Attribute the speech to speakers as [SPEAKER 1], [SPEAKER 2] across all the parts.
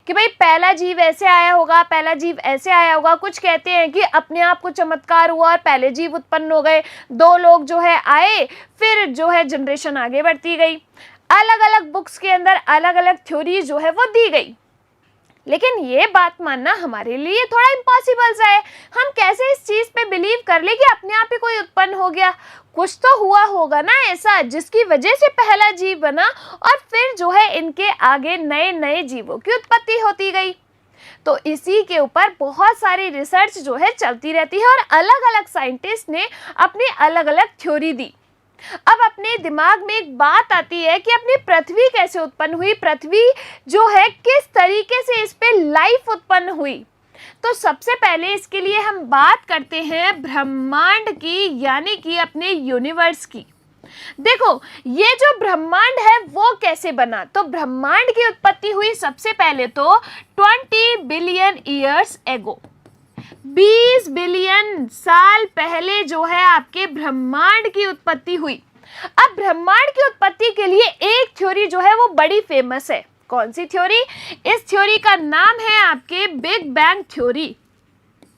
[SPEAKER 1] कि भाई पहला जीव ऐसे आया होगा, पहला जीव ऐसे आया होगा। कुछ कहते हैं कि अपने आप को चमत्कार हुआ और पहले जीव उत्पन्न हो गए, दो लोग जो है आए, फिर जो है जनरेशन आगे बढ़ती गई। अलग अलग बुक्स के अंदर अलग अलग थ्योरी जो है वो दी गई, लेकिन ये बात मानना हमारे लिए थोड़ा इम्पॉसिबल सा है। हम कैसे इस चीज पे बिलीव कर ले कि अपने आप ही कोई उत्पन्न हो गया? कुछ तो हुआ होगा ना ऐसा जिसकी वजह से पहला जीव बना और फिर जो है इनके आगे नए नए जीवों की उत्पत्ति होती गई। तो इसी के ऊपर बहुत सारी रिसर्च जो है चलती रहती है और अलग अलग साइंटिस्ट ने अपनी अलग अलग थ्योरी दी। अब अपने दिमाग में एक बात आती है कि अपनी पृथ्वी कैसे उत्पन्न हुई, पृथ्वी जो है किस तरीके से इस पे लाइफ उत्पन्न हुई। तो सबसे पहले इसके लिए हम बात करते हैं ब्रह्मांड की, यानी कि अपने यूनिवर्स की। देखो ये जो ब्रह्मांड है वो कैसे बना, तो ब्रह्मांड की उत्पत्ति हुई सबसे पहले तो 20 बिलियन ईयर्स एगो, 20 बिलियन साल पहले जो है आपके ब्रह्मांड की उत्पत्ति हुई। अब ब्रह्मांड की उत्पत्ति के लिए एक थ्योरी जो है वो बड़ी फेमस है। कौन सी थ्योरी? इस थ्योरी का नाम है आपके बिग बैंग थ्योरी।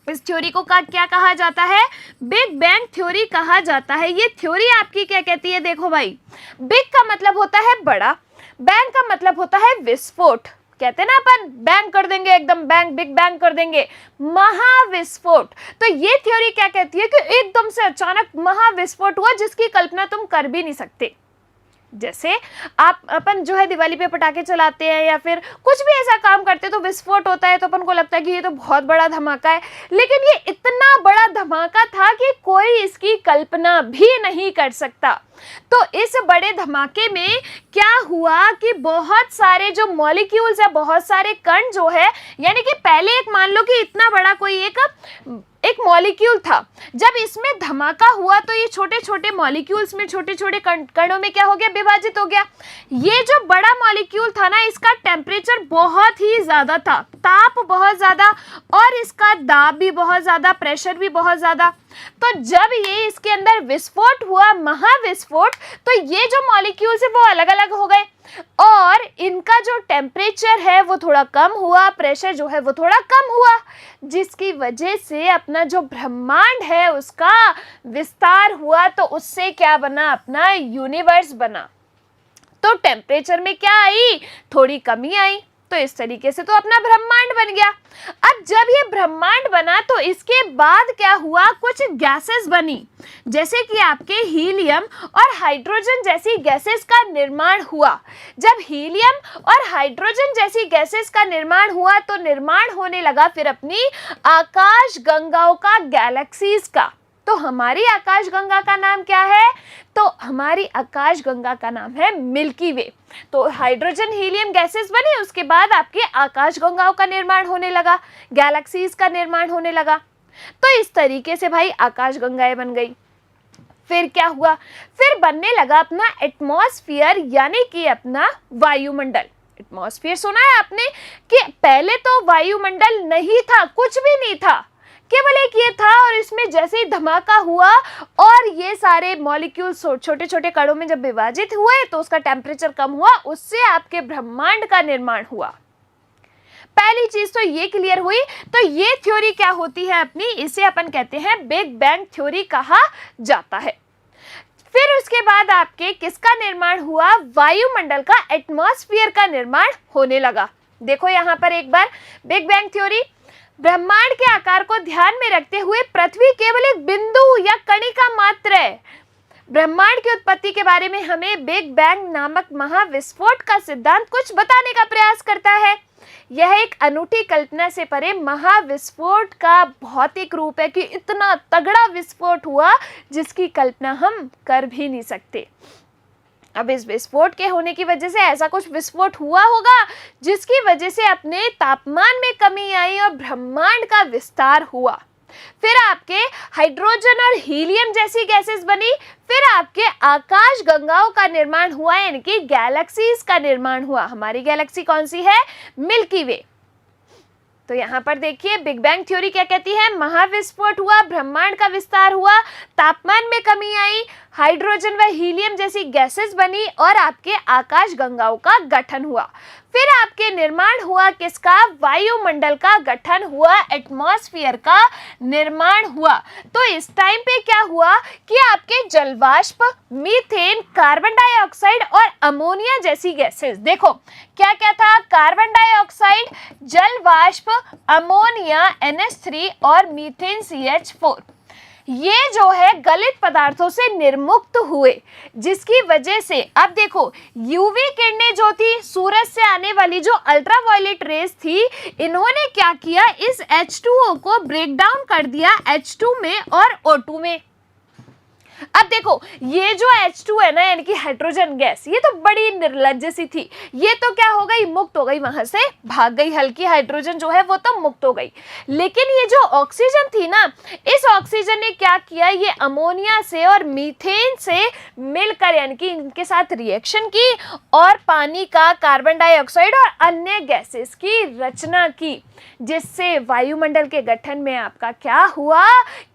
[SPEAKER 1] इस थ्योरी को क्या कहा जाता है? बिग बैंग थ्योरी कहा जाता है। ये थ्योरी आपकी क्या कहती है? देखो भाई, बिग का मतलब होता है बड़ा, बैंग का मतलब होता है विस्फोट। कहते हैं ना अपन बैंग कर देंगे, एकदम बैंग, बिग बैंग कर देंगे, महाविस्फोट। तो ये थ्योरी क्या कहती है कि एकदम से अचानक महाविस्फोट हुआ जिसकी कल्पना तुम कर भी नहीं सकते। जैसे आप अपन जो है दिवाली पे पटाखे चलाते हैं या फिर कुछ भी ऐसा काम करते हैं तो विस्फोट होता है, तो अपन को लगता है कि ये तो बहुत बड़ा धमाका है, लेकिन ये इतना बड़ा धमाका था कि कोई इसकी कल्पना भी नहीं कर सकता। तो इस बड़े धमाके में क्या हुआ कि बहुत सारे जो मॉलिक्यूल्स है, बहुत सारे कण जो है, यानी कि पहले एक मान लो कि इतना बड़ा कोई एक मॉलिक्यूल था, जब इसमें धमाका हुआ तो ये छोटे छोटे मॉलिक्यूल्स में, छोटे छोटे कणों में क्या हो गया? विभाजित हो गया। ये जो बड़ा मॉलिक्यूल था ना, इसका टेम्परेचर बहुत ही ज्यादा था, ताप बहुत ज्यादा, और इसका दाब भी बहुत ज्यादा, प्रेशर भी बहुत ज्यादा। तो जब ये इसके अंदर विस्फोट हुआ, महाविस्फोट, तो ये जो मॉलिक्यूल्स है वो अलग अलग हो गए और इनका जो टेम्परेचर है वो थोड़ा कम हुआ, प्रेशर जो है वो थोड़ा कम हुआ, जिसकी वजह से अपना जो ब्रह्मांड है उसका विस्तार हुआ। तो उससे क्या बना? अपना यूनिवर्स बना। तो टेम्परेचर में क्या आई? थोड़ी कमी आई। तो इस तरीके से तो अपना ब्रह्मांड बन गया। अब जब ये ब्रह्मांड बना तो इसके बाद क्या हुआ? कुछ गैसेस बनी, जैसे कि आपके हीलियम और हाइड्रोजन जैसी गैसेस का निर्माण हुआ। जब हीलियम और हाइड्रोजन जैसी गैसेस का निर्माण हुआ तो निर्माण होने लगा फिर अपनी आकाश गंगाओं का, गैलेक्सीज का। तो हमारी आकाश गंगा का नाम क्या है? तो हमारी आकाश गंगा का नाम है मिल्की वे। तो हाइड्रोजन हीलियम गैसेस बने, उसके बाद आपके आकाश गंगाओं का निर्माण होने लगा, गैलेक्सीज का निर्माण होने लगा। तो इस तरीके से भाई आकाश गंगाएं बन गई। फिर क्या हुआ? फिर बनने लगा अपना एटमॉस्फेयर, यानी कि अपना वायुमंडल। एटमॉस्फेयर सुना है आपने कि पहले तो वायुमंडल नहीं था, कुछ भी नहीं था, केवल एक ये था, और इसमें जैसे ही धमाका हुआ और ये सारे मॉलिक्यूल्स छोटे छोटे कणों में जब विभाजित हुए तो उसका टेम्परेचर कम हुआ, उससे आपके ब्रह्मांड का निर्माण हुआ। पहली चीज तो ये क्लियर हुई। तो ये थ्योरी क्या होती है अपनी? इसे अपन कहते हैं बिग बैंग थ्योरी कहा जाता है। फिर उसके बाद आपके किसका निर्माण हुआ? वायुमंडल का, एटमॉस्फेयर का निर्माण होने लगा। देखो यहां पर एक बार बिग बैंग थ्योरी, ब्रह्मांड के आकार को ध्यान में रखते हुए पृथ्वी केवल एक बिंदु या कणिका मात्र है। ब्रह्मांड की उत्पत्ति के बारे में हमें बिग बैंग नामक महाविस्फोट का सिद्धांत कुछ बताने का प्रयास करता है। यह एक अनूठी कल्पना से परे महाविस्फोट का भौतिक रूप है कि इतना तगड़ा विस्फोट हुआ जिसकी कल्पना हम कर भी नहीं सकते। अब इस विस्फोट के होने की वजह से ऐसा कुछ विस्फोट हुआ होगा जिसकी वजह से अपने तापमान में कमी आई और ब्रह्मांड का विस्तार हुआ। फिर आपके हाइड्रोजन और हीलियम जैसी गैसेस बनी, फिर आपके आकाश गंगाओं का निर्माण हुआ, यानी कि गैलेक्सीज का निर्माण हुआ। हमारी गैलेक्सी कौन सी है? मिल्की वे। तो यहाँ पर देखिए बिग बैंग थ्योरी क्या कहती है, महाविस्फोट हुआ, ब्रह्मांड का विस्तार हुआ, तापमान में कमी आई, हाइड्रोजन व हीलियम जैसी गैसेस बनी और आपके आकाश गंगाओं का गठन हुआ। फिर आपके निर्माण हुआ किसका, वायुमंडल का गठन हुआ, एटमॉस्फेयर का निर्माण हुआ। तो इस टाइम पे क्या हुआ कि आपके जलवाष्प, मीथेन, कार्बन डाइऑक्साइड और अमोनिया जैसी गैसेस, देखो क्या क्या था, कार्बन डाइऑक्साइड, जलवाष्प, अमोनिया NH3 और मीथेन CH4, ये जो है गलित पदार्थों से निर्मुक्त हुए, जिसकी वजह से अब देखो यूवी किरणें जो थी, सूरज से आने वाली जो अल्ट्रावायलेट रेस थी, इन्होंने क्या किया, इस H2O को ब्रेक डाउन कर दिया H2 में और O2 में। अब देखो ये जो H2 है ना, यानी कि हाइड्रोजन गैस, ये तो बड़ी निर्लज्ज सी थी, ये तो क्या हो गई, मुक्त हो गई, वहां से भाग गई, हल्की हाइड्रोजन जो है वो तो मुक्त हो गई। लेकिन ये जो ऑक्सीजन थी ना, इस ऑक्सीजन ने क्या किया, ये अमोनिया से और मीथेन से मिलकर यानी कि इनके साथ रिएक्शन की और पानी का, कार्बन डाइऑक्साइड और अन्य गैसेस की रचना की, जिससे वायुमंडल के गठन में आपका क्या हुआ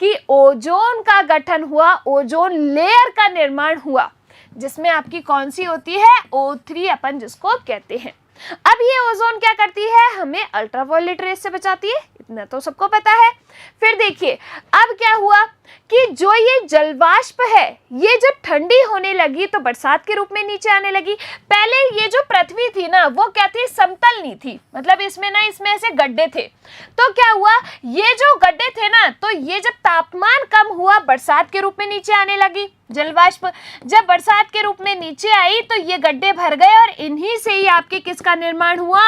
[SPEAKER 1] कि ओजोन का गठन हुआ, ओजोन लेयर का निर्माण हुआ, जिसमें आपकी कौन सी होती है, O3 अपन जिसको कहते हैं। अब ये ओजोन क्या करती है, हमें अल्ट्रावायलेट रेस से बचाती है, इतना तो सबको पता है। फिर देखिए अब क्या हुआ कि जो ये जलवाष्प है, ये जब ठंडी होने लगी तो बरसात के रूप में नीचे आने लगी। पहले ये जो पृथ्वी थी ना, वो क्या थी, समतल नहीं थी, मतलब इसमें ऐसे गड्ढे थे। तो क्या हुआ, ये जो गड्ढे थे ना, तो ये जब तापमान कम हुआ, बरसात के रूप में नीचे आने लगी जलवाष्प। जब बरसात के रूप में नीचे आई तो ये गड्ढे भर गए और इन्हीं से ही आपके किसका निर्माण हुआ,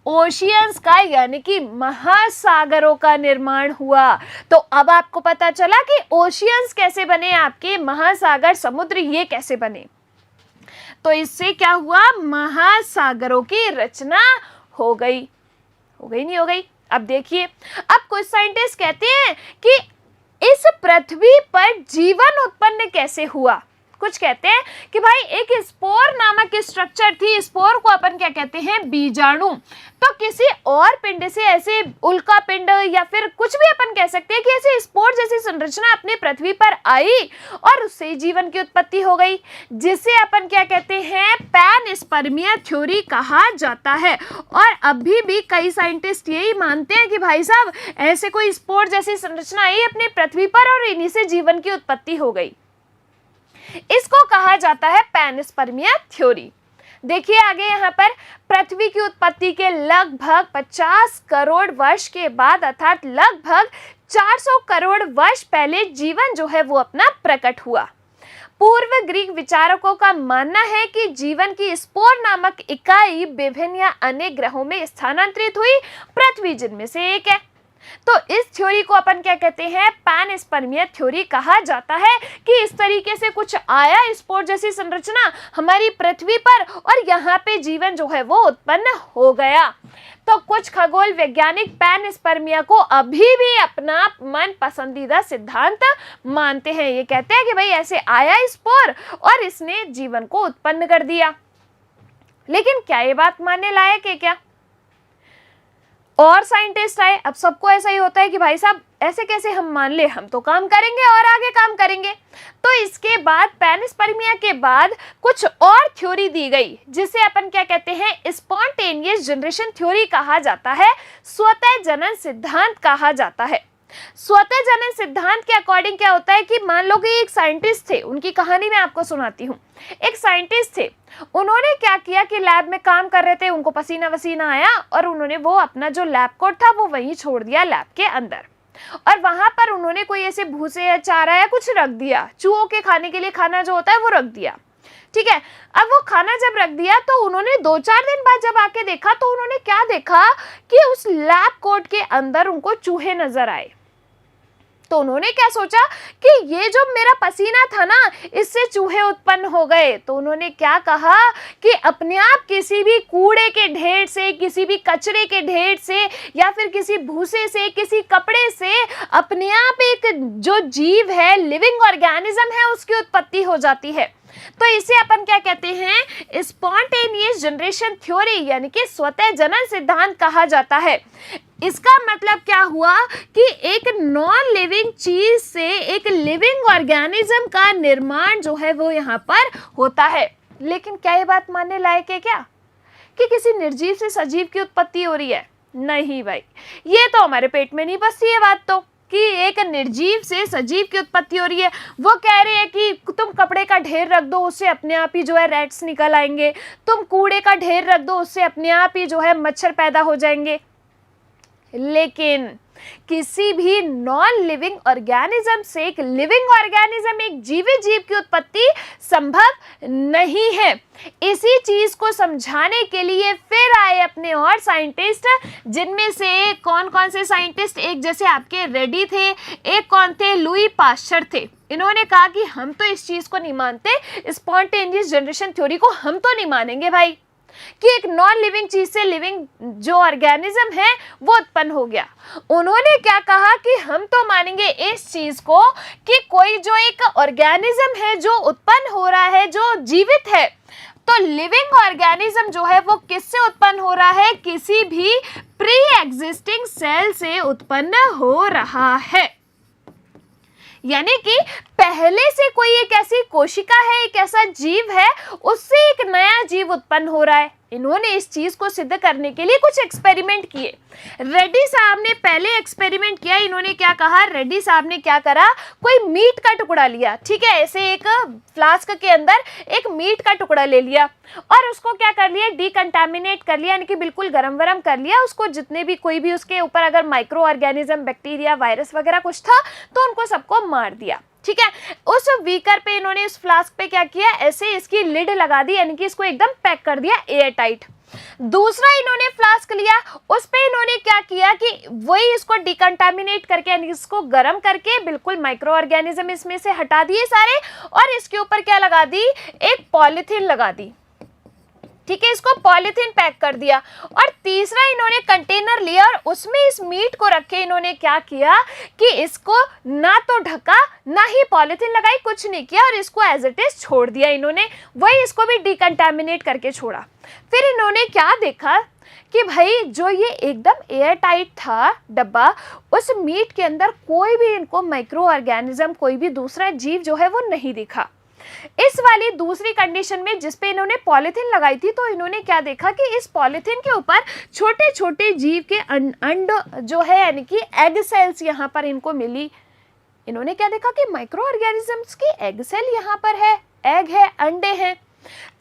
[SPEAKER 1] ओशियंस का, यानी कि महासागरों का निर्माण हुआ। तो अब आपको पता चला कि ओशियंस कैसे बने, आपके महासागर, समुद्र, ये कैसे बने। तो इससे क्या हुआ, महासागरों की रचना हो गई नहीं हो गई। अब देखिए, अब कुछ साइंटिस्ट कहते हैं कि इस पृथ्वी पर जीवन उत्पन्न कैसे हुआ। कुछ कहते हैं कि भाई एक स्पोर नामक स्ट्रक्चर थी, स्पोर को अपन क्या कहते हैं, बीजाणु। तो किसी और पिंड से, ऐसे उल्का पिंड या फिर कुछ भी अपन कह सकते हैं कि ऐसे स्पोर जैसी संरचना अपने पृथ्वी पर आई और उससे जीवन की उत्पत्ति हो गई, जिसे अपन क्या कहते हैं, पैनस्पर्मिया थ्योरी कहा जाता है। और अभी भी कई साइंटिस्ट यही मानते हैं कि भाई साहब ऐसे कोई स्पोर जैसी संरचना आई अपने पृथ्वी पर और इन्हीं से जीवन की उत्पत्ति हो गई। इसको कहा जाता है पैनस्पर्मिया थ्योरी। देखिए आगे यहाँ पर, पृथ्वी की उत्पत्ति के लगभग 50 करोड़ वर्ष के बाद, अर्थात लगभग 400 करोड़ वर्ष पहले जीवन जो है वो अपना प्रकट हुआ। पूर्व ग्रीक विचारकों का मानना है कि जीवन की स्पोर नामक इकाई विभिन्न या अनेक ग्रहों में स्थानांतरित हुई, पृथ्वी जिनमें से एक है। तो इस थ्योरी को अपन क्या कहते हैं, पैनस्पर्मिया थ्योरी कहा जाता है कि इस तरीके से कुछ आया, स्पोर जैसी संरचना हमारी पृथ्वी पर, और यहाँ पे जीवन जो है वो उत्पन्न हो गया। तो कुछ खगोल वैज्ञानिक पैनस्पर्मिया को अभी भी अपना मन पसंदीदा सिद्धांत मानते हैं। ये कहते हैं कि भाई ऐसे आया स्पोर और इसने जीवन को उत्पन्न कर दिया। लेकिन क्या ये बात मानने लायक है क्या? और साइंटिस्ट आए, अब सबको ऐसा ही होता है कि भाई साहब ऐसे कैसे हम मान ले, हम तो काम करेंगे और आगे काम करेंगे। तो इसके बाद पैनस्पर्मिया के बाद कुछ और थ्योरी दी गई, जिसे अपन क्या कहते हैं, स्पॉन्टेनियस जनरेशन थ्योरी कहा जाता है, स्वतः जनन सिद्धांत कहा जाता है। स्वतः जनन सिद्धांत के अकॉर्डिंग क्या होता है कि मान लो कि एक साइंटिस्ट थे, उनकी कहानी मैं आपको सुनाती हूँ। एक साइंटिस्ट थे, उन्होंने क्या किया कि लैब में काम कर रहे थे, उनको पसीना वसीना आया और उन्होंने वो अपना जो लैब कोट था वो वहीं छोड़ दिया लैब के अंदर, और वहां पर उन्होंने कोई ऐसे भूसे या चारा या कुछ रख दिया, चूहों के खाने के लिए खाना जो होता है वो रख दिया। ठीक है, अब वो खाना जब रख दिया तो उन्होंने 2-4 दिन बाद जब आके देखा तो उन्होंने क्या देखा कि उस लैब कोट के अंदर उनको चूहे नजर आए। तो उन्होंने क्या सोचा कि ये जो मेरा पसीना था ना, इससे चूहे उत्पन्न हो गए। तो उन्होंने क्या कहा कि अपने आप किसी भी कूड़े के ढेर से, किसी भी कचरे के ढेर से, या फिर किसी भूसे से, किसी कपड़े से अपने आप एक जो जीव है, लिविंग ऑर्गेनिज्म है, उसकी उत्पत्ति हो जाती है। तो इसे अपन क्या कहते हैं, स्पॉन्टेनियस जनरेशन थ्योरी, यानी कि स्वतः जनन सिद्धांत कहा जाता है। इसका मतलब क्या हुआ कि एक नॉन लिविंग चीज से एक लिविंग ऑर्गेनिज्म का निर्माण जो है वो यहाँ पर होता है। लेकिन क्या ये बात मानने लायक है क्या कि किसी निर्जीव से सजीव की उत्पत्ति हो रही है? नहीं भाई, ये तो हमारे पेट में नहीं बसती है बात तो, कि एक निर्जीव से सजीव की उत्पत्ति हो रही है। वो कह रहे हैं कि तुम कपड़े का ढेर रख दो, उससे अपने आप ही जो है रैट्स निकल आएंगे, तुम कूड़े का ढेर रख दो, उससे अपने आप ही जो है मच्छर पैदा हो जाएंगे। लेकिन किसी भी नॉन लिविंग ऑर्गेनिज्म से एक लिविंग ऑर्गेनिज्म, एक जीवित जीव की उत्पत्ति संभव नहीं है। इसी चीज को समझाने के लिए फिर आए अपने और साइंटिस्ट, जिनमें से कौन कौन से साइंटिस्ट, एक जैसे आपके रेडी थे, एक कौन थे, लुई पाश्चर थे। इन्होंने कहा कि हम तो इस चीज को नहीं मानते, स्पॉन्टेनियस जनरेशन थ्योरी को हम तो नहीं मानेंगे भाई, कि एक नॉन लिविंग चीज से लिविंग जो ऑर्गेनिज्म है वो उत्पन्न हो गया। उन्होंने क्या कहा कि हम तो मानेंगे इस चीज को कि कोई जो एक ऑर्गेनिज्म है जो उत्पन्न हो रहा है, जो जीवित है, तो लिविंग ऑर्गेनिज्म जो है वो किससे उत्पन्न हो रहा है? किसी भी प्री एग्जिस्टिंग सेल से उत्पन्न हो रहा है। यानी कि पहले से कोई एक ऐसी कोशिका है, एक ऐसा जीव है, उससे एक नया जीव उत्पन्न हो रहा है। इन्होंने इस चीज को सिद्ध करने के लिए कुछ एक्सपेरिमेंट किए। रेड्डी साहब ने पहले एक्सपेरिमेंट किया। इन्होंने क्या कहा, रेड्डी साहब ने क्या करा, कोई मीट का टुकड़ा लिया, ठीक है, ऐसे एक फ्लास्क के अंदर एक मीट का टुकड़ा ले लिया और उसको क्या कर लिया, डिकंटामिनेट कर लिया, यानी कि बिल्कुल गरम वरम कर लिया उसको। जितने भी कोई भी उसके ऊपर अगर माइक्रो ऑर्गेनिज्म, बैक्टीरिया, वायरस वगैरह कुछ था तो उनको सबको मार दिया, ठीक है। उस बीकर पे इन्होंने, उस फ्लास्क पे क्या किया, ऐसे इसकी लिड लगा दी, यानी कि इसको एकदम पैक कर दिया एयर टाइट। दूसरा इन्होंने फ्लास्क लिया, उस पे इन्होंने क्या किया कि वही इसको डिकंटामिनेट करके, यानी इसको गर्म करके बिल्कुल माइक्रो ऑर्गेनिज्म इसमें से हटा दिए सारे, और इसके ऊपर क्या लगा दी, एक पॉलीथीन लगा दी, ठीक है, इसको पॉलीथीन पैक कर दिया। और तीसरा इन्होंने कंटेनर लिया और उसमें इस मीट को रखे। इन्होंने क्या किया कि इसको ना तो ढका, ना ही पॉलीथीन लगाई, कुछ नहीं किया, और इसको एज इट इज छोड़ दिया इन्होंने, वही इसको भी डिकंटामिनेट करके छोड़ा। फिर इन्होंने क्या देखा कि भाई जो ये एकदम एयर टाइट था डब्बा, उस मीट के अंदर कोई भी इनको माइक्रो ऑर्गेनिज्म, कोई भी दूसरा जीव जो है वो नहीं दिखा। इस वाली दूसरी कंडीशन में जिस पे इन्होंने पॉलीथीन लगाई थी, तो इन्होंने क्या देखा कि इस पॉलीथीन के ऊपर छोटे छोटे जीव के अंड जो है, यानी कि एग सेल्स यहाँ पर इनको मिली। इन्होंने क्या देखा कि माइक्रो ऑर्गेनिजम्स की एग सेल यहाँ पर है, एग है, अंडे हैं।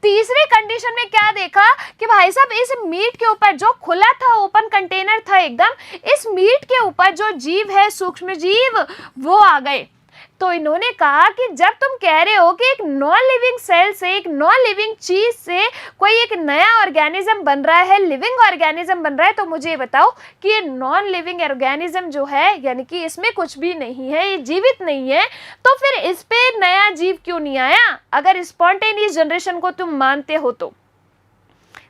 [SPEAKER 1] तीसरे कंडीशन में क्या देखा कि भाई साहब इस मीट के ऊपर जो खुला था, ओपन कंटेनर था एकदम, इस मीट के ऊपर जो जीव है, सूक्ष्म जीव, वो आ गए। तो इन्होंने कहा कि जब तुम कह रहे हो कि एक नॉन लिविंग सेल से, एक नॉन लिविंग चीज से कोई एक नया ऑर्गेनिज्म बन रहा है, लिविंग ऑर्गेनिज्म बन रहा है, तो मुझे बताओ कि ये नॉन लिविंग ऑर्गेनिज्म जो है, यानी कि इसमें कुछ भी नहीं है, ये जीवित नहीं है, तो फिर इस पे नया जीव क्यों नहीं आया? अगर स्पॉन्टेनियस जनरेशन को तुम मानते हो, तो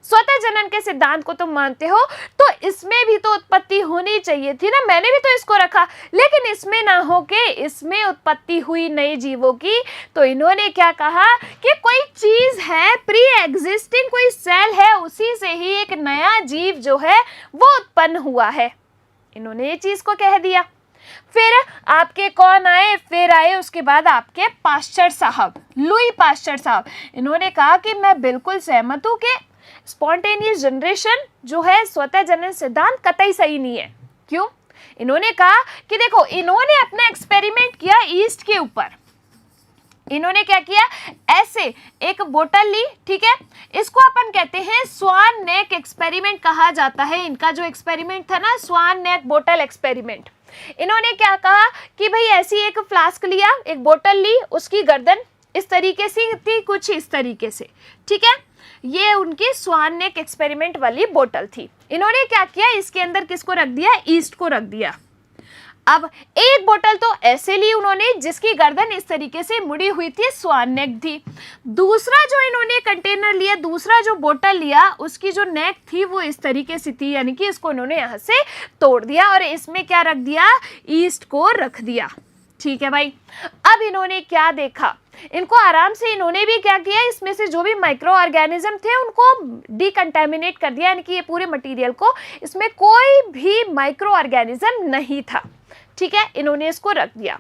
[SPEAKER 1] स्वतः जनन के सिद्धांत को तुम मानते हो, तो इसमें भी तो उत्पत्ति होनी चाहिए थी ना। मैंने भी तो इसको रखा, लेकिन इसमें ना हो के इसमें उत्पत्ति हुई नए जीवों की। तो इन्होंने क्या कहा कि कोई चीज है, प्री एग्जिस्टिंग कोई सेल है, उसी से ही एक नया जीव जो है वो उत्पन्न हुआ है। इन्होंने ये चीज को कह दिया। फिर आपके कौन आए, फिर आए उसके बाद आपके पाश्चर साहब, लुई पाश्चर साहब। इन्होंने कहा कि मैं बिल्कुल सहमत हूं कि स्पॉन्टेनियस जनरेशन जो है, स्वतः जनन सिद्धांत कतई सही नहीं है। क्यों? इन्होंने कहा कि देखो, इन्होंने अपना एक्सपेरिमेंट किया ईस्ट के ऊपर। इन्होंने क्या किया, ऐसे एक बोतल ली, ठीक है, इसको अपन कहते हैं स्वान नेक एक्सपेरिमेंट कहा जाता है। इनका जो एक्सपेरिमेंट था ना, स्वान नेक बोतल एक्सपेरिमेंट। इन्होंने क्या कहा कि भाई ऐसी एक फ्लास्क लिया, एक बोतल ली, उसकी गर्दन इस तरीके से थी, कुछ इस तरीके से, ठीक है, ये उनकी स्वान नेक एक्सपेरिमेंट वाली बोतल थी। इन्होंने क्या किया, इसके अंदर किसको रख दिया, ईस्ट को रख दिया। अब एक बोतल तो ऐसे ली उन्होंने जिसकी गर्दन इस तरीके से मुड़ी हुई थी, स्वान नेक थी। दूसरा जो इन्होंने कंटेनर लिया, दूसरा जो बोतल लिया, उसकी जो नेक थी वो इस तरीके से थी, यानी कि इसको इन्होंने यहाँ से तोड़ दिया और इसमें क्या रख दिया, ईस्ट को रख दिया। ठीक है भाई। अब इन्होंने क्या देखा, इनको आराम से इन्होंने भी क्या किया, इसमें से जो भी माइक्रो ऑर्गेनिज्म थे उनको डिकंटामिनेट कर दिया, यानी कि ये पूरे मटेरियल को, इसमें कोई भी माइक्रो ऑर्गेनिज्म नहीं था। ठीक है, इन्होंने इसको रख दिया।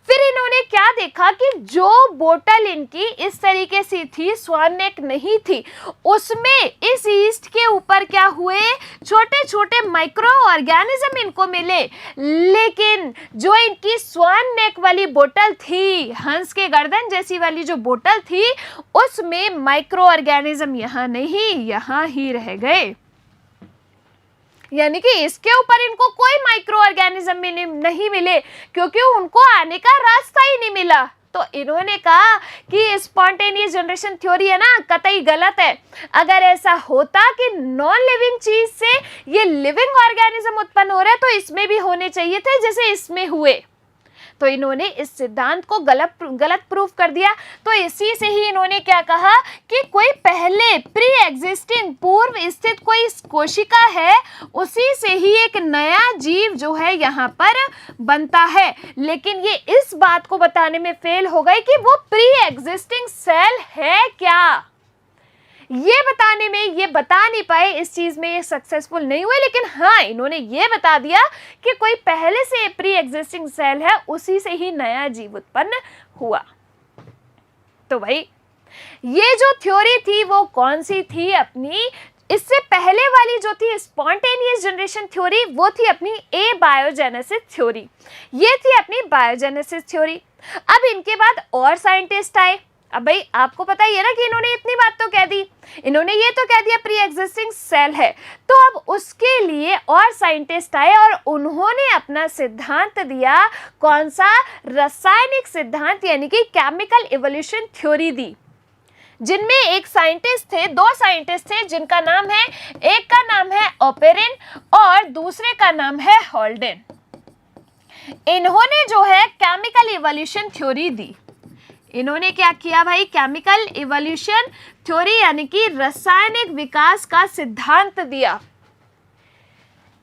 [SPEAKER 1] फिर इन्होंने क्या देखा कि जो बोतल इनकी इस तरीके से थी, स्वान नेक नहीं थी, उसमें इस ईस्ट के ऊपर क्या हुए, छोटे छोटे माइक्रो ऑर्गेनिज्म इनको मिले। लेकिन जो इनकी स्वान नेक वाली बोतल थी, हंस के गर्दन जैसी वाली जो बोतल थी, उसमें माइक्रो ऑर्गेनिज्म यहाँ नहीं, यहाँ ही रह गए। यानी कि इसके ऊपर इनको कोई माइक्रो ऑर्गेनिज्म नहीं मिले, क्योंकि उनको आने का रास्ता ही नहीं मिला। तो इन्होंने कहा कि स्पॉन्टेनियस जनरेशन थ्योरी है ना, कतई गलत है। अगर ऐसा होता कि नॉन लिविंग चीज से ये लिविंग ऑर्गेनिज्म उत्पन्न हो रहा है, तो इसमें भी होने चाहिए थे जैसे इसमें हुए। तो इन्होंने इस सिद्धांत को गलत प्रूफ कर दिया। तो इसी से ही इन्होंने क्या कहा कि कोई पहले प्री एग्जिस्टिंग, पूर्व स्थित कोई कोशिका है, उसी से ही एक नया जीव जो है यहाँ पर बनता है। लेकिन ये इस बात को बताने में फेल हो गए कि वो प्री एग्जिस्टिंग सेल है क्या, ये बताने में ये बता नहीं पाए, इस चीज में ये सक्सेसफुल नहीं हुए। लेकिन हाँ, इन्होंने ये बता दिया कि कोई पहले से प्री एग्जिस्टिंग सेल है, उसी से ही नया जीव उत्पन्न हुआ। तो भाई ये जो थ्योरी थी वो कौन सी थी अपनी, इससे पहले वाली जो थी स्पॉन्टेनियस जनरेशन थ्योरी, वो थी अपनी ए बायोजेनेसिस थ्योरी। ये थी अपनी बायोजेनेसिस थ्योरी। अब इनके बाद और साइंटिस्ट आए। अब भाई आपको पता ही है ना कि इन्होंने इतनी बात तो कह दी, इन्होंने ये तो कह दिया प्री एग्जिस्टिंग सेल है। तो अब उसके लिए और साइंटिस्ट आए और उन्होंने अपना सिद्धांत दिया। कौन सा? रासायनिक सिद्धांत, यानी कि केमिकल इवोल्यूशन थ्योरी दी। जिनमें एक साइंटिस्ट थे, दो साइंटिस्ट थे, जिनका नाम है, एक का नाम है ओपेरिन और दूसरे का नाम है हॉल्डेन। इन्होंने जो है केमिकल इवोल्यूशन थ्योरी दी। इन्होंने क्या किया भाई? केमिकल इवोल्यूशन थ्योरी यानी कि रासायनिक विकास का सिद्धांत दिया।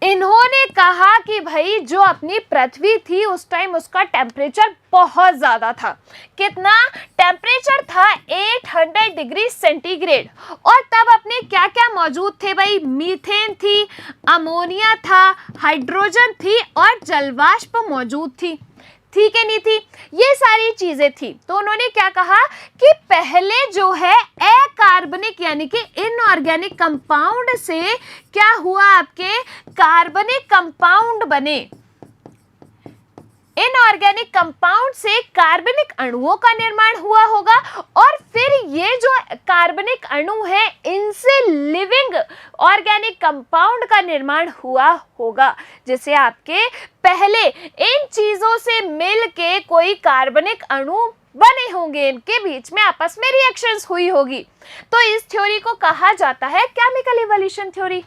[SPEAKER 1] इन्होंने कहा कि भाई जो अपनी पृथ्वी थी उस टाइम उसका टेम्परेचर बहुत ज़्यादा था। कितना टेम्परेचर था? 800 डिग्री सेंटीग्रेड। और तब अपने क्या क्या मौजूद थे भाई? मीथेन थी, अमोनिया था, हाइड्रोजन थी और जलवाष्प मौजूद थी। ठीक है, नहीं थी? ये सारी चीजें थी। तो उन्होंने क्या कहा कि पहले जो है अकार्बनिक यानी कि इनऑर्गेनिक कंपाउंड से क्या हुआ, आपके कार्बनिक कंपाउंड बने। इनऑर्गेनिक कंपाउंड से कार्बनिक अणुओं का निर्माण हुआ होगा और फिर ये जो कार्बनिक अणु है इनसे लिविंग ऑर्गेनिक कंपाउंड का निर्माण हुआ होगा। जैसे आपके पहले इन चीजों से मिल के कोई कार्बनिक अणु बने होंगे, इनके बीच में आपस में रिएक्शंस हुई होगी। तो इस थ्योरी को कहा जाता है केमिकल इवोल्यूशन थ्योरी।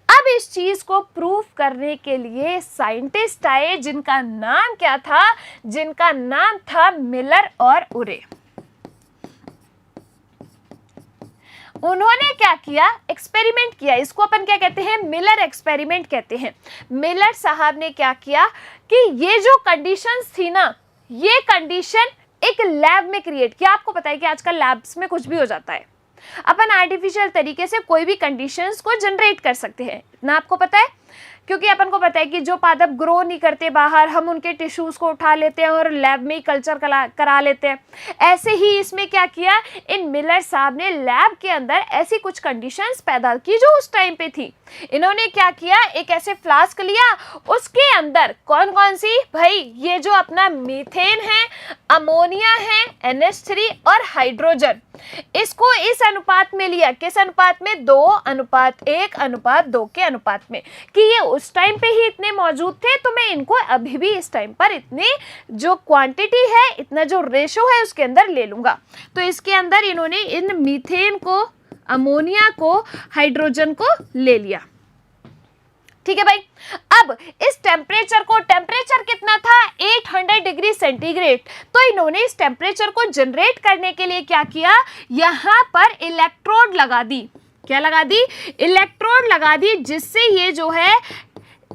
[SPEAKER 1] अब इस चीज को प्रूफ करने के लिए साइंटिस्ट आए, जिनका नाम क्या था? जिनका नाम था मिलर और उरे। उन्होंने क्या किया? एक्सपेरिमेंट किया। इसको अपन क्या कहते हैं? मिलर एक्सपेरिमेंट कहते हैं। मिलर साहब ने क्या किया कि ये जो कंडीशंस थी ना, ये कंडीशन एक लैब में क्रिएट किया। आपको पता है कि आजकल लैब्स में कुछ भी हो जाता है। अपन आर्टिफिशियल तरीके से कोई भी कंडीशंस को जनरेट कर सकते हैं, इतना आपको पता है। क्योंकि अपन को पता है कि जो पादप ग्रो नहीं करते बाहर, हम उनके टिश्यूज को उठा लेते हैं और लैब में ही कल्चर करा लेते हैं। ऐसे ही इसमें क्या किया, इन मिलर साहब ने लैब के अंदर ऐसी कुछ कंडीशंस पैदा की जो उस टाइम पे थी। इन्होंने क्या किया, एक ऐसे फ्लास्क लिया, उसके अंदर कौन कौन सी भाई, ये जो अपना मीथेन है, अमोनिया है, NH3 और हाइड्रोजन, इसको इस अनुपात में लिया। किस अनुपात में? 2:1:2 के अनुपात में। कि ये उस टाइम पे ही इतने मौजूद थे, तो मैं इनको अभी भी इस टाइम पर इतने जो क्वांटिटी है, इतना जो रेशो है उसके अंदर ले लूंगा। तो इसके अंदर इन्होंने इन मीथेन को, अमोनिया को, हाइड्रोजन को ले लिया। ठीक है भाई। अब इस टेम्परेचर को, टेम्परेचर कितना था? 800 डिग्री सेंटीग्रेड। तो इन्होंने इस टेम्परेचर को जनरेट करने के लिए क्या किया, यहां पर इलेक्ट्रोड लगा दी। क्या लगा दी? इलेक्ट्रोड लगा दी, जिससे ये जो है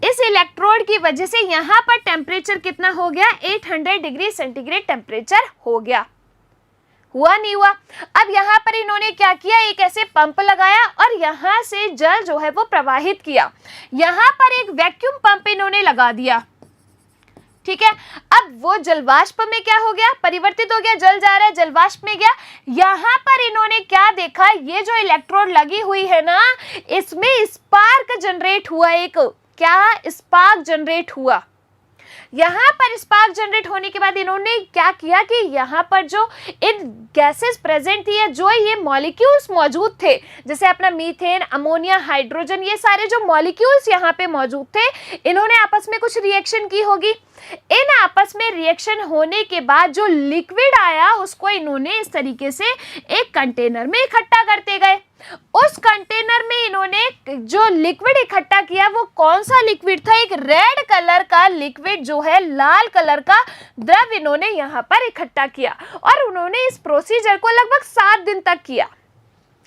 [SPEAKER 1] इस इलेक्ट्रोड की वजह से यहाँ पर टेम्परेचर कितना हो गया, 800 डिग्री सेंटीग्रेड टेम्परेचर हो गया। हुआ नहीं हुआ? अब यहाँ पर इन्होंने क्या किया, एक ऐसे पंप लगाया और यहाँ से जल जो है वो प्रवाहित किया। यहाँ पर एक वैक्यूम पंप इन्होंने लगा दिया, ठीक है। अब वो जलवाष्प में क्या हो गया, परिवर्तित हो गया, जल जा रहा है, जलवाष्प में गया। यहाँ पर इन्होंने क्या देखा, ये जो इलेक्ट्रोड लगी हुई है ना, इसमें स्पार्क जनरेट हुआ, एक क्या स्पार्क जनरेट हुआ। यहाँ पर स्पार्क जनरेट होने के बाद इन्होंने क्या किया कि यहाँ पर जो इन गैसेस प्रेजेंट थी, जो ये मॉलिक्यूल्स मौजूद थे, जैसे अपना मीथेन, अमोनिया, हाइड्रोजन, ये सारे जो मॉलिक्यूल्स यहाँ पे मौजूद थे, इन्होंने आपस में कुछ रिएक्शन की होगी। इन आपस में रिएक्शन होने के बाद जो लिक्विड आया उसको इन्होंने इस तरीके से एक कंटेनर में इकट्ठा करते गए। उस कंटेनर में इन्होंने जो लिक्विड इकट्ठा किया वो कौन सा लिक्विड था, एक रेड कलर का लिक्विड जो है, लाल कलर का द्रव इन्होंने यहाँ पर इकट्ठा किया। और उन्होंने इस प्रोसीजर को लगभग 7 दिन तक किया।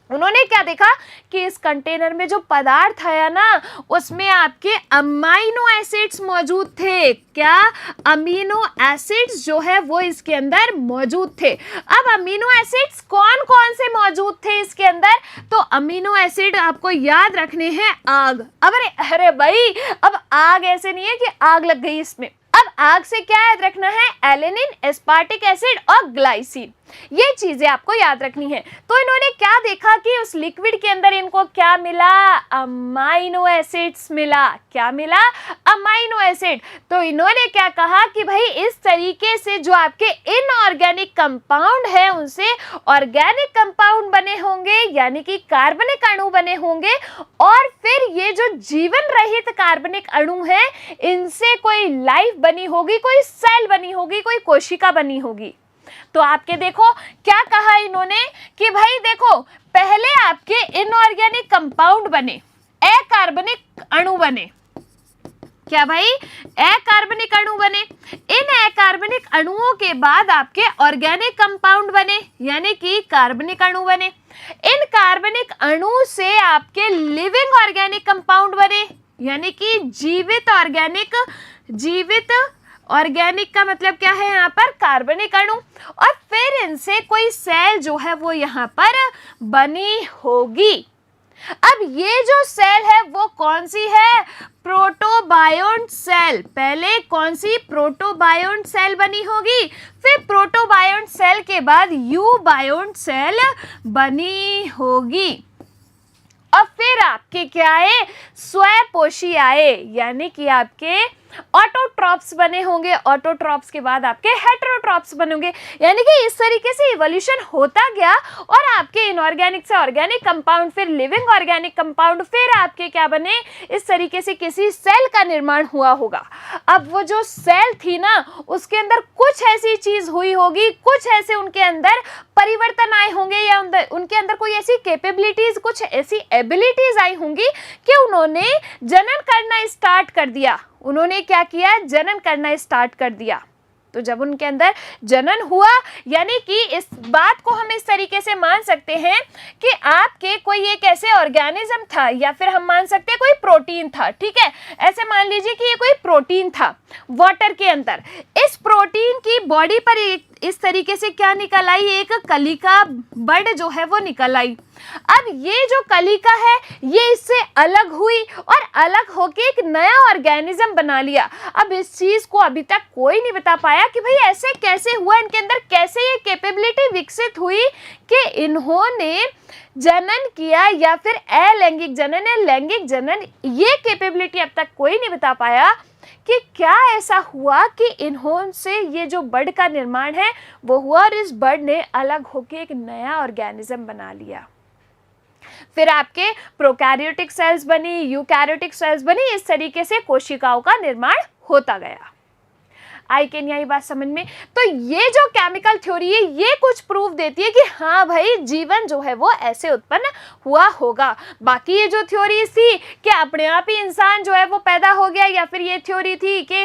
[SPEAKER 1] उन्होंने क्या देखा कि इस कंटेनर में जो पदार्थ आया ना, उसमें आपके अमीनो एसिड्स मौजूद थे। क्या, अमीनो एसिड्स जो है वो इसके अंदर मौजूद थे। अब अमीनो एसिड्स कौन कौन से मौजूद थे इसके अंदर, तो अमीनो एसिड आपको याद रखने हैं आग। अब अरे भाई, अब आग ऐसे नहीं है कि आग लग गई इसमें। अब आग से क्या याद रखना है, एलेनिन, एस्पार्टिक एसिड और ग्लाइसिन, ये चीजें आपको याद रखनी है। तो इन्होंने क्या देखा कि उस लिक्विड के अंदर इनको क्या मिला, अमाइनो एसिड्स मिला। क्या मिला, अमाइनो एसिड। तो इन्होंने क्या कहा कि भाई इस तरीके से जो आपके इनऑर्गेनिक कंपाउंड है उनसे ऑर्गेनिक कंपाउंड बने होंगे, यानी कि कार्बनिक अणु बने होंगे, और फिर ये जो जीवन रहित कार्बनिक अणु है इनसे कोई लाइफ बनी होगी, कोई सेल बनी होगी, कोई कोशिका बनी होगी। तो आपके देखो क्या कहा इन्होंने कि भाई देखो, पहले आपके इनऑर्गेनिक कंपाउंड बने, अकार्बनिक अणु बने। क्या भाई, अकार्बनिक अणु बने। इन अकार्बनिक अणुओं के बाद आपके ऑर्गेनिक कंपाउंड बने, यानी कि कार्बनिक अणु बने। इन कार्बनिक अणु से आपके लिविंग ऑर्गेनिक कंपाउंड बने, यानी कि जीवित ऑर्गेनिक। जीवित ऑर्गेनिक का मतलब क्या है यहाँ पर, कार्बनिक अणु। और फिर इनसे कोई सेल जो है वो यहाँ पर बनी होगी। अब ये जो सेल है वो कौन सी है, प्रोटोबायोन्ट सेल। पहले कौन सी, प्रोटोबायोन्ट सेल बनी होगी, फिर प्रोटोबायोन्ट सेल के बाद यूबायोन्ट सेल बनी होगी। और फिर आपके क्या आए, स्वपोषी आए, यानी कि आपके ऑटोट्रॉप्स बने होंगे। ऑटोट्रॉप्स के बाद आपके हेटेरोट्रॉप्स बनेंगे, यानी कि इस तरीके से इवोल्यूशन होता गया और आपके इनऑर्गेनिक से ऑर्गेनिक कंपाउंड, फिर लिविंग ऑर्गेनिक कंपाउंड, फिर आपके क्या बने, इस तरीके से किसी सेल का निर्माण हुआ होगा। अब वो जो सेल थी ना, उसके अंदर कुछ ऐसी चीज हुई होगी, कुछ ऐसे उनके अंदर परिवर्तन आए होंगे, या उनके अंदर कोई ऐसी कैपेबिलिटीज, कुछ ऐसी एबिलिटीज आई होंगी कि उन्होंने जनन करना स्टार्ट कर दिया। उन्होंने क्या किया, जनन करना स्टार्ट कर दिया। तो जब उनके अंदर जनन हुआ, यानी कि इस बात को हम इस तरीके से मान सकते हैं कि आपके कोई एक ऐसे ऑर्गेनिज्म था, या फिर हम मान सकते हैं कोई प्रोटीन था, ठीक है। ऐसे मान लीजिए कि ये कोई प्रोटीन था वाटर के अंदर। इस प्रोटीन की बॉडी पर इस तरीके से क्या निकल आई, एक कलिका बड जो है वो निकल आई। अब ये जो कलिका है ये इससे अलग हुई और अलग होके एक नया ऑर्गेनिज्म बना लिया। अब इस चीज को अभी तक कोई नहीं बता पाया कि भाई ऐसे कैसे हुआ, इनके अंदर कैसे ये कैपेबिलिटी विकसित हुई कि इन्होंने जनन किया, या फिर अलैंगिक जनन या लैंगिक जनन। ये कैपेबिलिटी अब तक कोई नहीं बता पाया कि क्या ऐसा हुआ कि इन्होंने ये जो बर्ड का निर्माण है वो हुआ और इस बर्ड ने अलग होके एक नया ऑर्गेनिज्म बना लिया। फिर आपके प्रोकैरियोटिक सेल्स बनी, यूकैरियोटिक सेल्स बनी, इस तरीके से कोशिकाओं का निर्माण होता गया। आई कैन यही बात समझ में। तो ये जो केमिकल थ्योरी है ये कुछ प्रूफ देती है कि हाँ भाई जीवन जो है वो ऐसे उत्पन्न हुआ होगा। बाकी ये जो थ्योरी थी कि अपने आप ही इंसान जो है वो पैदा हो गया, या फिर ये थ्योरी थी कि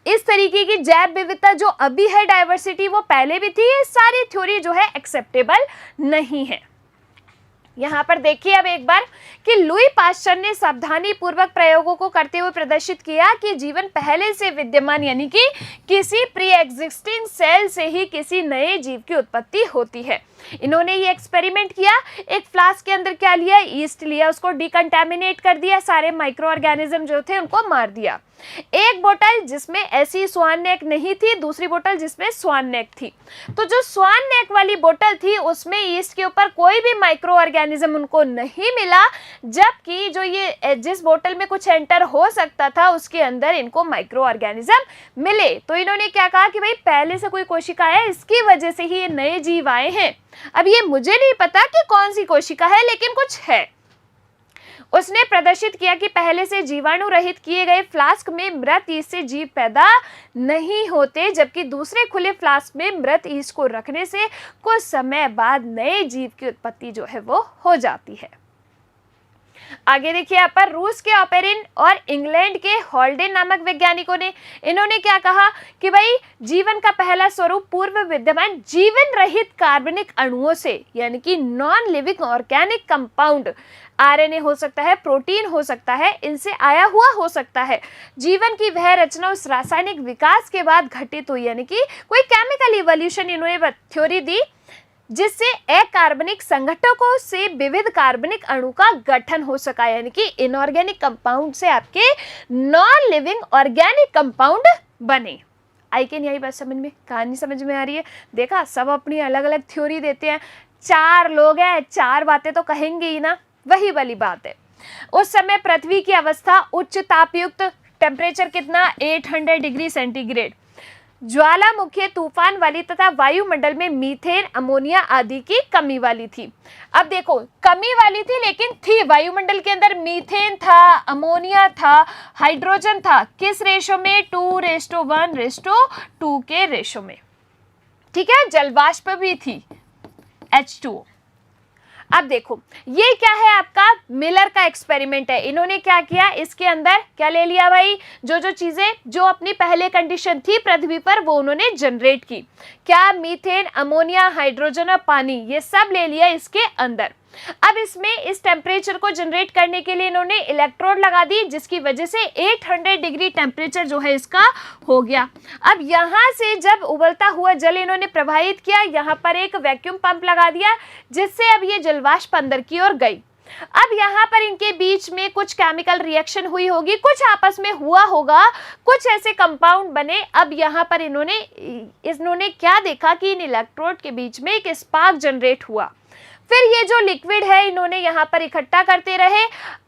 [SPEAKER 1] इस तरीके की जैव विविधता जो अभी है, डाइवर्सिटी, वो पहले भी थी, ये सारी थ्योरी जो है एक्सेप्टेबल नहीं है। यहाँ पर देखिए अब एक बार कि लुई पाश्चर ने सावधानी पूर्वक प्रयोगों को करते हुए प्रदर्शित किया कि जीवन पहले से विद्यमान यानी कि किसी प्री एग्जिस्टिंग सेल से ही किसी नए जीव की उत्पत्ति होती है। इन्होंने ये एक्सपेरिमेंट किया, एक फ्लास्क के अंदर क्या लिया, ईस्ट लिया, उसको डिकंटामिनेट कर दिया, सारे माइक्रो ऑर्गेनिज्म जो थे उनको मार दिया। एक बोतल जिसमें ऐसी स्वान नेक नहीं थी, दूसरी बोतल जिसमें स्वान नेक थी। तो जो स्वान नेक वाली बोतल थी उसमें ईस्ट के ऊपर कोई भी माइक्रो ऑर्गेनिज्म उनको नहीं मिला, जबकि जो ये जिस बोतल में कुछ एंटर हो सकता था उसके अंदर इनको माइक्रो ऑर्गेनिज्म मिले। तो इन्होंने क्या कहा कि भाई पहले से कोई कोशिका है, इसकी वजह से ही ये नए जीव आए हैं। अब ये मुझे नहीं पता कि कौन सी कोशिका है, लेकिन कुछ है। उसने प्रदर्शित किया कि पहले से जीवाणु रहित किए गए फ्लास्क में मृत ईस्ट से जीव पैदा नहीं होते, जबकि दूसरे खुले फ्लास्क में मृत ईस्ट को रखने से कुछ समय बाद नए जीव की उत्पत्ति जो है वो हो जाती है। आगे देखिए यहाँ पर रूस के ऑपेरिन और इंग्लैंड के हॉल्डेन नामक वैज्ञानिकों ने इन्होंने क्या कहा कि भाई जीवन का पहला स्वरूप पूर्व विद्यमान जीवन रहित कार्बनिक अणुओं से यानी कि non living organic compound, RNA हो सकता है, प्रोटीन हो सकता है, इनसे आया हुआ हो सकता है। जीवन की वह रचना उस रासायनिक विकास के बाद घटित हुई यानी कि कोई केमिकल इवोल्यूशन इन्होंने थ्योरी दी जिससे अकार्बनिक संघटकों से विविध कार्बनिक अणु का गठन हो सका, यानी कि इनऑर्गेनिक कंपाउंड से आपके नॉन लिविंग ऑर्गेनिक कंपाउंड बने। आई कैन यही बात समझ में, कहानी समझ में आ रही है? देखा, सब अपनी अलग अलग थ्योरी देते हैं, चार लोग हैं, चार बातें तो कहेंगे ही ना, वही वाली बात है। उस समय पृथ्वी की अवस्था उच्च तापयुक्त, टेम्परेचर कितना 800 डिग्री सेंटीग्रेड, ज्वालामुखी तूफान वाली तथा वायुमंडल में मीथेन, अमोनिया आदि की कमी वाली थी। अब देखो, कमी वाली थी लेकिन थी, वायुमंडल के अंदर मीथेन था, अमोनिया था, हाइड्रोजन था, किस रेशो में? 2:1:2 के रेशो में। ठीक है, जलवाष्प भी थी H2O। अब देखो, ये क्या है आपका मिलर का एक्सपेरिमेंट है। इन्होंने क्या किया, इसके अंदर क्या ले लिया भाई, जो चीजें जो अपनी पहले कंडीशन थी पृथ्वी पर वो उन्होंने जनरेट की। क्या? मीथेन, अमोनिया, हाइड्रोजन और पानी, ये सब ले लिया इसके अंदर। अब इसमें इस टेम्परेचर को जनरेट करने के लिए इन्होंने इलेक्ट्रोड लगा दी, जिसकी वजह से 800 डिग्री टेम्परेचर जो है इसका हो गया। अब यहाँ से जब उबलता हुआ जल इन्होंने प्रवाहित किया, यहाँ पर एक वैक्यूम पंप लगा दिया, जिससे अब ये जलवाष्प अंदर की ओर गई। अब यहाँ पर इनके बीच में कुछ केमिकल रिएक्शन हुई होगी, कुछ आपस में हुआ होगा, कुछ ऐसे कंपाउंड बने। अब यहाँ पर इन्होंने क्या देखा कि इन इलेक्ट्रोड के बीच में एक स्पार्क जनरेट हुआ। फिर ये जो लिक्विड है इन्होंने यहाँ पर इकट्ठा करते रहे।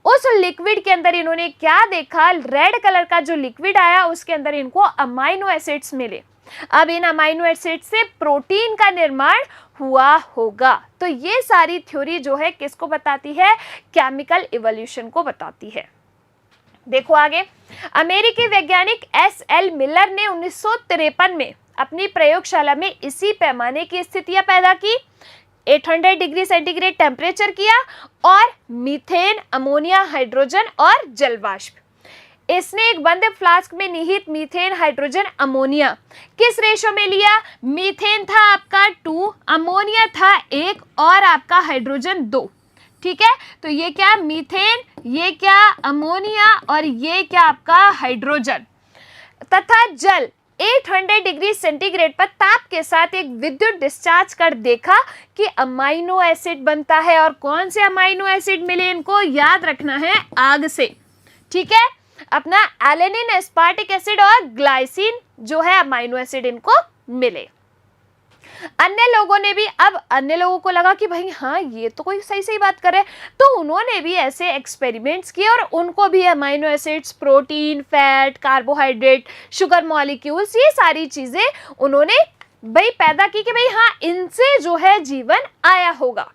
[SPEAKER 1] उस लिक्विड के अंदर इन्होंने क्या देखा, रेड कलर का जो लिक्विड आया उसके अंदर इनको अमाइनो एसिड्स मिले। अब इन अमाइनो एसिड से प्रोटीन का निर्माण हुआ होगा। तो ये सारी थ्योरी जो है किसको बताती है? केमिकल इवोल्यूशन को बताती है। देखो आगे, अमेरिकी वैज्ञानिक S.L. मिलर ने 1953 में अपनी प्रयोगशाला में इसी पैमाने की स्थितियां पैदा की। 800 डिग्री सेंटीग्रेड टेम्परेचर किया और मीथेन, अमोनिया, हाइड्रोजन और जलवाष्प। इसने एक बंद फ्लास्क में निहित मीथेन, हाइड्रोजन, अमोनिया किस रेशो में लिया? मीथेन था आपका 2, अमोनिया था 1 और आपका हाइड्रोजन 2। ठीक है, तो ये क्या मीथेन, ये क्या अमोनिया और ये क्या आपका हाइड्रोजन, तथा जल 800 डिग्री सेंटीग्रेड पर ताप के साथ एक विद्युत डिस्चार्ज कर देखा कि अमाइनो एसिड बनता है। और कौन से अमाइनो एसिड मिले इनको? याद रखना है, आग से। ठीक है, अपना एलेनिन, एस्पार्टिक एसिड और ग्लाइसिन जो है अमाइनो एसिड इनको मिले। अन्य लोगों को लगा कि भाई हाँ, ये तो कोई सही बात करे, तो उन्होंने भी ऐसे एक्सपेरिमेंट्स किए और उनको भी amino acids, protein, fat, carbohydrate, sugar molecules, ये सारी चीजें उन्होंने भाई पैदा की कि भाई हाँ, इनसे जो है जीवन आया होगा।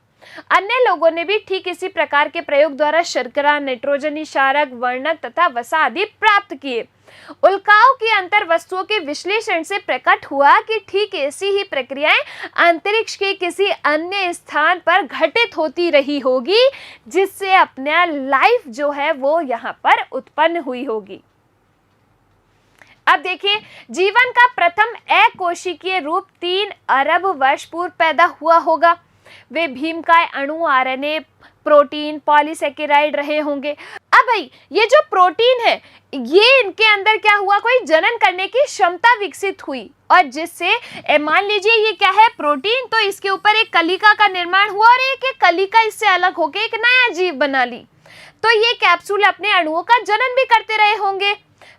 [SPEAKER 1] अन्य लोगों ने भी ठीक इसी प्रकार के प्रयोग द्वारा शर्करा, नाइट्रोजनी क्षारक, वर्णक तथा वसा आदि प्राप्त किए। उल्काओं की अंतर वस्तुओं के विश्लेषण से प्रकट हुआ कि ठीक ऐसी ही प्रक्रियाएं अंतरिक्ष के किसी अन्य स्थान पर घटित होती रही होगी, जिससे अपना लाइफ जो है वो यहाँ पर उत्पन्न हुई होगी। अब देखिए, जीवन का प्रथम अकोशिकीय रूप 3 अरब वर्ष पूर्व पैदा हुआ होगा। वे भीमकाय अणु, आरएनए, प्रोटीन, पॉलीसेकेराइड रहे होंगे। अब भाई ये जो प्रोटीन है, ये इनके अंदर क्या हुआ, कोई जनन करने की क्षमता विकसित हुई, और जिससे मान लीजिए ये क्या है, प्रोटीन, तो इसके ऊपर एक कलिका का निर्माण हुआ और एक कलिका इससे अलग होकर एक नया जीव बना ली। तो ये कैप्सूल अपने अणुओं का जनन भी करते रहे होंगे।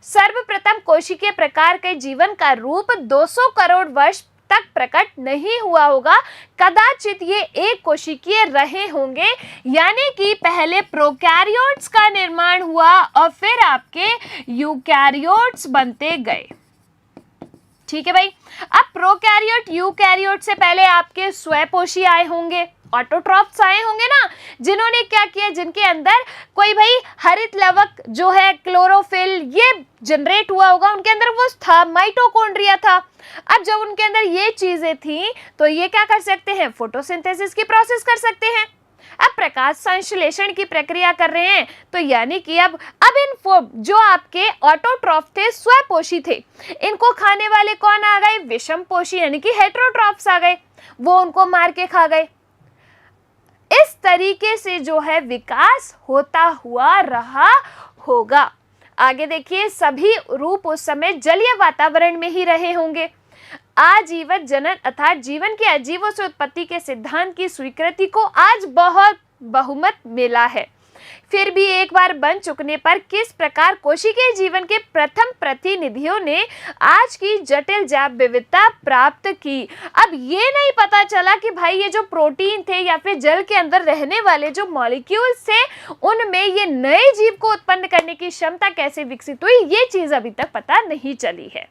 [SPEAKER 1] सर्वप्रथम कोशिकीय प्रकार के जीवन का रूप 200 करोड़ वर्ष तक प्रकट नहीं हुआ होगा, कदाचित ये एक कोशिकीय रहे होंगे, यानी कि पहले प्रोकैरियोट्स का निर्माण हुआ और फिर आपके यूकैरियोट्स बनते गए। ठीक है भाई। अब प्रोकैरियोट यूकैरियोट से पहले आपके स्वयंपोषी आए होंगे, ऑटोट्रॉफ्स आए होंगे ना, जिन्होंने क्या किया, जिनके अंदर कोई भाई हरित लवक जो है, क्लोरोफिल, ये जनरेट हुआ होगा, उनके अंदर वो था, माइटोकॉन्ड्रिया था। अब जब उनके अंदर ये चीजें थी तो ये क्या कर सकते हैं, फोटोसिंथेसिस की प्रोसेस कर सकते हैं। अब प्रकाश संश्लेषण की प्रक्रिया कर रहे हैं, तो यानी कि अब इन जो आपके ऑटोट्रॉफ थे, स्वयंपोषी थे, इनको खाने वाले कौन आ गए, विषमपोषी यानी कि हेटेरोट्रॉफ्स आ गए, वो उनको मार के खा गए। इस तरीके से जो है विकास होता हुआ रहा होगा। आगे देखिए, सभी रूप उस समय जलीय वातावरण में ही रहे होंगे। आजीवन जनन अर्थात जीवन के अजीवों से उत्पत्ति के सिद्धांत की स्वीकृति को आज बहुत बहुमत मिला है। फिर भी एक बार बन चुकने पर किस प्रकार कोशिकीय जीवन के प्रथम प्रतिनिधियों ने आज की जटिल जैव विविधता प्राप्त की। अब ये नहीं पता चला कि भाई ये जो प्रोटीन थे या फिर जल के अंदर रहने वाले जो मॉलिक्यूल्स थे, उनमें ये नए जीव को उत्पन्न करने की क्षमता कैसे विकसित हुई, ये चीज अभी तक पता नहीं चली है।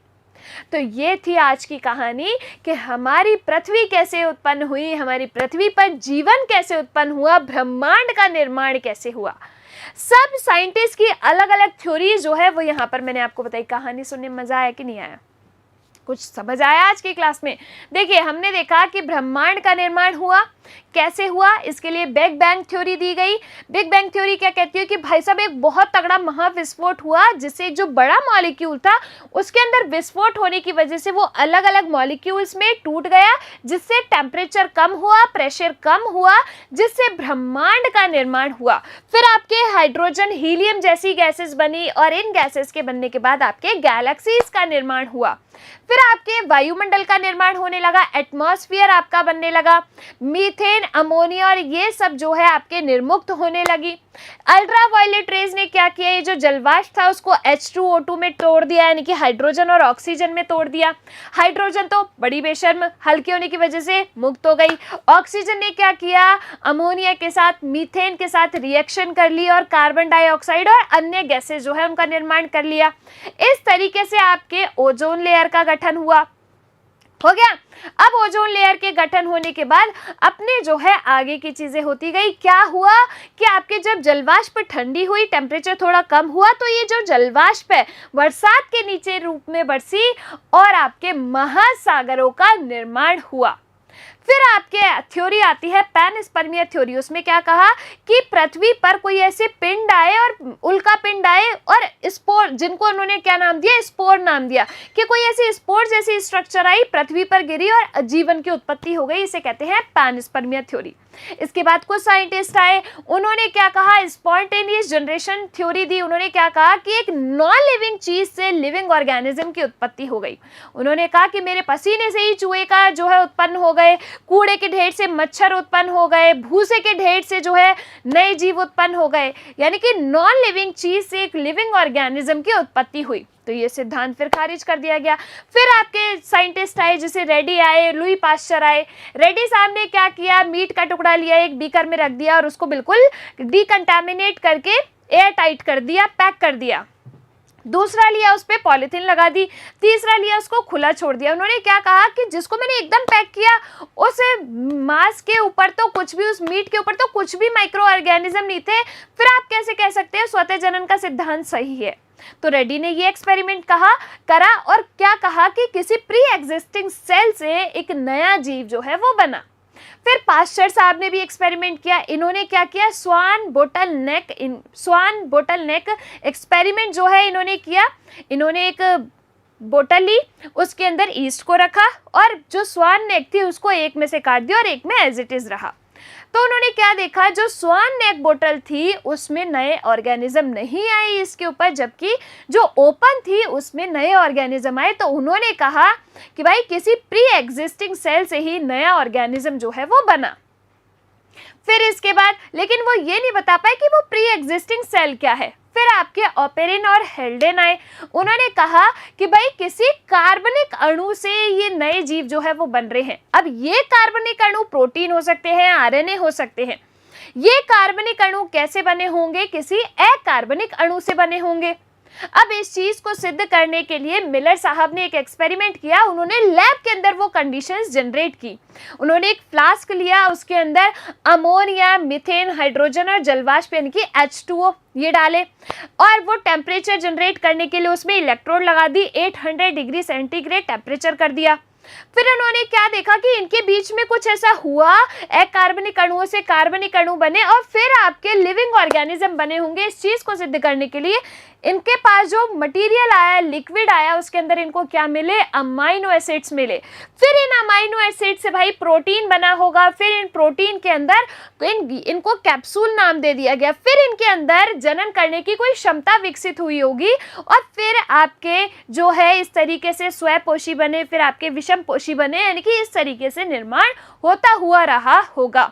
[SPEAKER 1] तो ये थी आज की कहानी कि हमारी पृथ्वी कैसे उत्पन्न हुई, हमारी पृथ्वी पर जीवन कैसे उत्पन्न हुआ, ब्रह्मांड का निर्माण कैसे हुआ। सब साइंटिस्ट की अलग अलग थ्योरी जो है वो यहाँ पर मैंने आपको बताई। कहानी सुनने में मजा आया कि नहीं आया, कुछ समझ आया आज की क्लास में? देखिए, हमने देखा कि ब्रह्मांड का निर्माण हुआ, कैसे हुआ, इसके लिए बिग बैंग थ्योरी दी गई। बिग बैंग थ्योरी क्या कहती है कि भाई साहब एक बहुत तगड़ा महाविस्फोट हुआ, जिससे एक जो बड़ा मॉलिक्यूल था उसके अंदर विस्फोट होने की वजह से वो अलग अलग मॉलिक्यूल्स में टूट गया, जिससे टेम्परेचर कम हुआ, प्रेशर कम हुआ, जिससे ब्रह्मांड का निर्माण हुआ। फिर आपके हाइड्रोजन, हीलियम जैसी गैसेस बनी और इन गैसेस के बनने के बाद आपके गैलेक्सीज का निर्माण हुआ। फिर आपके वायुमंडल का निर्माण होने लगा, एटमॉस्फेयर आपका बनने लगा, मीथेन, अमोनिया और ये सब जो है आपके निर्मुक्त होने लगी। अल्ट्रावायलेट रेज ने क्या किया, ये जो जलवाष्प था उसको H2O2 में तोड़ दिया, यानी कि हाइड्रोजन और ऑक्सीजन में तोड़ दिया। हाइड्रोजन तो बड़ी बेशर्म हल्की होने की वजह से मुक्त हो गई। ऑक्सीजन ने क्या किया, अमोनिया के साथ, मीथेन के साथ रिएक्शन कर ली और कार्बन डाइऑक्साइड और अन्य गैसेस जो है उनका निर्माण कर लिया। इस तरीके से आपके ओजोन लेयर का गठन हुआ, हो गया। अब ओजोन लेयर के गठन होने के बाद अपने जो है आगे की चीजें होती गई। क्या हुआ कि आपके जब जलवाष्प ठंडी हुई, टेम्परेचर थोड़ा कम हुआ, तो ये जो जलवाष्प है बरसात के नीचे रूप में बरसी और आपके महासागरों का निर्माण हुआ। फिर आपके थ्योरी आती है पैनस्पर्मिया थ्योरी। उसमें क्या कहा कि पृथ्वी पर कोई ऐसे पिंड आए और उल्का पिंड आए और स्पोर, जिनको उन्होंने क्या नाम दिया, स्पोर नाम दिया, कि कोई ऐसी स्पोर जैसी स्ट्रक्चर आई, पृथ्वी पर गिरी और जीवन की उत्पत्ति हो गई। इसे कहते हैं पैनस्पर्मिया थ्योरी। इसके बाद कुछ साइंटिस्ट आए, उन्होंने क्या कहा, स्पॉन्टेनियस जनरेशन थ्योरी दी। उन्होंने क्या कहा कि एक नॉन लिविंग चीज से लिविंग ऑर्गेनिज्म की उत्पत्ति हो गई। उन्होंने कहा कि मेरे पसीने से ही चूहे का जो है उत्पन्न हो गए, कूड़े के ढेर से मच्छर उत्पन्न हो गए, भूसे के ढेर से जो है नए जीव उत्पन्न हो गए, यानी कि नॉन लिविंग चीज से एक लिविंग ऑर्गेनिज्म की उत्पत्ति हुई। तो ये सिद्धांत फिर खारिज कर दिया गया। फिर आपके साइंटिस्ट आए, जैसे रेडी आए, लुई पास्चर आए। रेडी साहब ने क्या किया, मीट का टुकड़ा लिया, एक बीकर में रख दिया और उसको बिल्कुल डिकंटामिनेट करके एयर टाइट कर दिया, पैक कर दिया। दूसरा लिया, उस पर पॉलीथीन लगा दी। तीसरा लिया, उसको खुला छोड़ दिया। उन्होंने क्या कहा कि जिसको मैंने एकदम पैक किया, उस मांस के ऊपर तो कुछ भी, उस मीट के ऊपर तो कुछ भी माइक्रो ऑर्गेनिज्म नहीं थे, फिर आप कैसे कह सकते हैं स्वतः जनन का सिद्धांत सही है। तो रेड्डी ने ये एक्सपेरिमेंट करा और क्या कहा कि किसी प्री एग्जिस्टिंग सेल से एक नया जीव जो है वो बना। फिर पास्चर साहब ने भी एक्सपेरिमेंट किया। इन्होंने क्या किया, स्वान बोटल नेक एक्सपेरिमेंट जो है इन्होंने किया। इन्होंने एक बोतल ली, उसके अंदर ईस्ट को रखा और जो स्वान नेक थी उसको एक में से काट दिया और एक में एज इट इज रहा। तो उन्होंने क्या देखा, जो स्वान नेक बोतल थी उसमें नए ऑर्गेनिज्म नहीं आए इसके ऊपर, जबकि जो ओपन थी उसमें नए ऑर्गेनिज्म आए। तो उन्होंने कहा कि भाई किसी प्री एग्जिस्टिंग सेल से ही नया ऑर्गेनिज्म जो है वो बना। फिर इसके बाद लेकिन वो ये नहीं बता पाए कि वो प्री एग्जिस्टिंग सेल क्या है। फिर आपके ऑपेरिन और हेल्डेन आए, उन्होंने कहा कि भाई किसी कार्बनिक अणु से ये नए जीव जो है वो बन रहे हैं। अब ये कार्बनिक अणु प्रोटीन हो सकते हैं, आरएनए हो सकते हैं। ये कार्बनिक अणु कैसे बने होंगे, किसी अकार्बनिक अणु से बने होंगे। अब इस चीज को सिद्ध करने के लिए मिलर साहब ने एक एक्सपेरिमेंट किया। उन्होंने लैब के अंदर वो कंडीशंस जनरेट की। उन्होंने एक फ्लास्क लिया, उसके अंदर अमोनिया, मीथेन, हाइड्रोजन और जलवाष्प यानी कि H2O ये डाले और वो टेम्परेचर जनरेट करने के लिए उसमें इलेक्ट्रोड लगा दी, 800 डिग्री सेंटीग्रेड टेम्परेचर कर दिया। फिर उन्होंने क्या देखा कि इनके बीच में कुछ ऐसा हुआ, अकार्बनिक अणुओं से कार्बनिक अणु बने और फिर आपके लिविंग ऑर्गेनिज्म बने होंगे। इस चीज को सिद्ध करने के लिए इनके पास जो मटेरियल आया, लिक्विड आया, उसके अंदर इनको क्या मिले, अमाइनो एसिड्स मिले। फिर इन अमाइनो एसिड से भाई प्रोटीन बना होगा। फिर इन प्रोटीन के अंदर इनको कैप्सूल नाम दे दिया गया। फिर इनके अंदर जनन करने की कोई क्षमता विकसित हुई होगी और फिर आपके जो है इस तरीके से स्वपोषी बने, फिर आपके विषम पोषी बने, यानी कि इस तरीके से निर्माण होता हुआ रहा होगा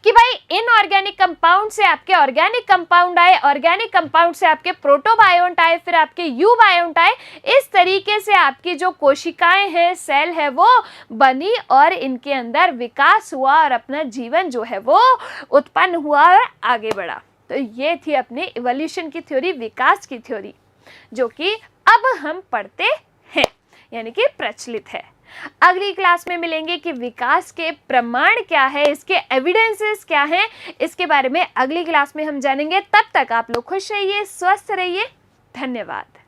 [SPEAKER 1] कि भाई इनऑर्गेनिक कंपाउंड से आपके ऑर्गेनिक कंपाउंड आए, ऑर्गेनिक कंपाउंड से आपके प्रोटोबायोंट आए, फिर आपके यूबायोंट आए। इस तरीके से आपकी जो कोशिकाएं हैं, सेल है, वो बनी और इनके अंदर विकास हुआ और अपना जीवन जो है वो उत्पन्न हुआ और आगे बढ़ा। तो ये थी अपनी इवोल्यूशन की थ्योरी, विकास की थ्योरी, जो कि अब हम पढ़ते हैं, यानी कि प्रचलित है। अगली क्लास में मिलेंगे कि विकास के प्रमाण क्या है, इसके एविडेंसेस क्या हैं, इसके बारे में अगली क्लास में हम जानेंगे। तब तक आप लोग खुश रहिए, स्वस्थ रहिए। धन्यवाद।